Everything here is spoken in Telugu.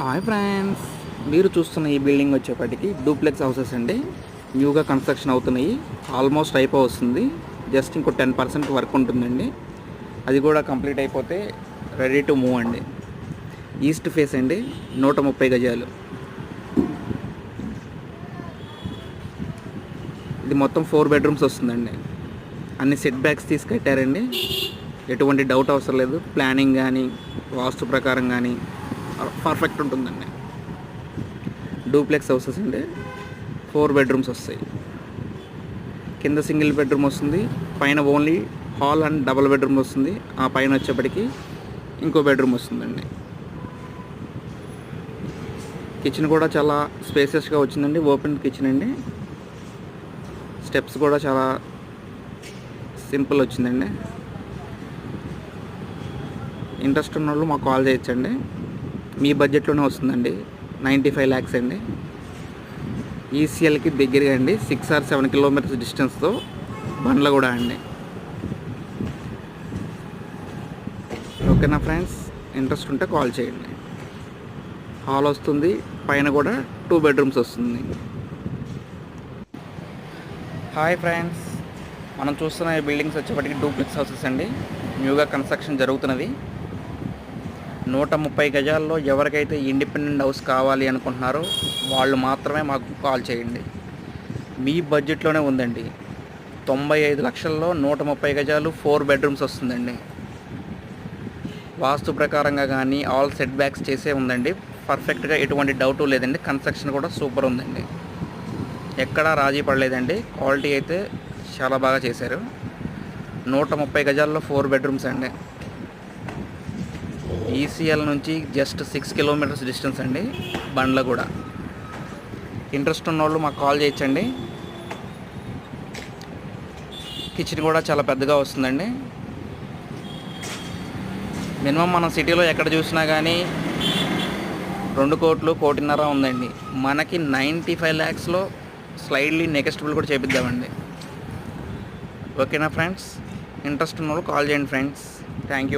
హాయ్ ఫ్రెండ్స్, మీరు చూస్తున్న ఈ బిల్డింగ్ వచ్చేప్పటికి డూప్లెక్స్ హౌసెస్ అండి. న్యూగా కన్స్ట్రక్షన్ అవుతున్నాయి. ఆల్మోస్ట్ అయిపోతుంది. జస్ట్ ఇంకో 10% వర్క్ ఉంటుందండి. అది కూడా కంప్లీట్ అయిపోతే రెడీ టు మూవ్ అండి. ఈస్ట్ ఫేస్ అండి, 130 గజాలు. ఇది మొత్తం 4 బెడ్రూమ్స్ వస్తుందండి. అన్ని సెట్ బ్యాక్స్ తీసి కట్టారండి. ఎటువంటి డౌట్ అవసరం లేదు. ప్లానింగ్ కానీ వాస్తు ప్రకారం కానీ పర్ఫెక్ట్ ఉంటుందండి. డూప్లెక్స్ హౌసెస్ అండి, 4 బెడ్రూమ్స్ వస్తాయి. కింద సింగిల్ బెడ్రూమ్ వస్తుంది, పైన only hall and double bedroom వస్తుంది. ఆ పైన వచ్చేప్పటికి ఇంకో బెడ్రూమ్ వస్తుందండి. కిచెన్ కూడా చాలా స్పేసెస్గా వచ్చిందండి. ఓపెన్ కిచెన్ అండి. స్టెప్స్ కూడా చాలా సింపుల్ వచ్చిందండి. ఇంట్రెస్ట్ ఉన్న వాళ్ళు మాకు కాల్ చేయొచ్చండి. మీ బడ్జెట్లోనే వస్తుందండి. 95 lakhs అండి. ఈసీఎల్కి దగ్గరగా అండి. 6 or 7 కిలోమీటర్స్ డిస్టెన్స్తో బండ్ల కూడా అండి. ఓకేనా ఫ్రెండ్స్, ఇంట్రెస్ట్ ఉంటే కాల్ చేయండి. హాల్ వస్తుంది, పైన కూడా 2 బెడ్రూమ్స్ వస్తుంది. హాయ్ ఫ్రెండ్స్, మనం చూస్తున్న ఈ బిల్డింగ్స్ వచ్చేప్పటికి డూప్లెక్స్ హౌసెస్ అండి. న్యూగా కన్స్ట్రక్షన్ జరుగుతున్నది. 130 గజాల్లో ఎవరికైతే ఇండిపెండెంట్ హౌస్ కావాలి అనుకుంటున్నారో వాళ్ళు మాత్రమే మాకు కాల్ చేయండి. మీ బడ్జెట్లోనే ఉందండి. 95 లక్షల్లో 130 గజాలు 4 బెడ్రూమ్స్ వస్తుందండి. వాస్తు ప్రకారంగా కానీ ఆల్ సెట్ బ్యాక్స్ చేసే ఉందండి. పర్ఫెక్ట్గా ఎటువంటి డౌటు లేదండి. కన్స్ట్రక్షన్ కూడా సూపర్ ఉందండి. ఎక్కడా రాజీ పడలేదండి. క్వాలిటీ అయితే చాలా బాగా చేశారు. 130 గజాల్లో 4 బెడ్రూమ్స్ అండి. ఈసీఎల్ నుంచి జస్ట్ 6 కిలోమీటర్స్ డిస్టెన్స్ అండి. బండ్ల కూడా. ఇంట్రెస్ట్ ఉన్న వాళ్ళు మాకు కాల్ చేయొచ్చండి. కిచెన్ కూడా చాలా పెద్దగా వస్తుందండి. మినిమం మనం సిటీలో ఎక్కడ చూసినా కానీ 2 కోట్లు 1.5 కోటి ఉందండి. మనకి 95 lakhsలో స్లైడ్లీ నెగెస్టబుల్ కూడా చేపిద్దామండి. ఓకేనా ఫ్రెండ్స్, ఇంట్రెస్ట్ ఉన్న వాళ్ళు కాల్ చేయండి ఫ్రెండ్స్. Thank you.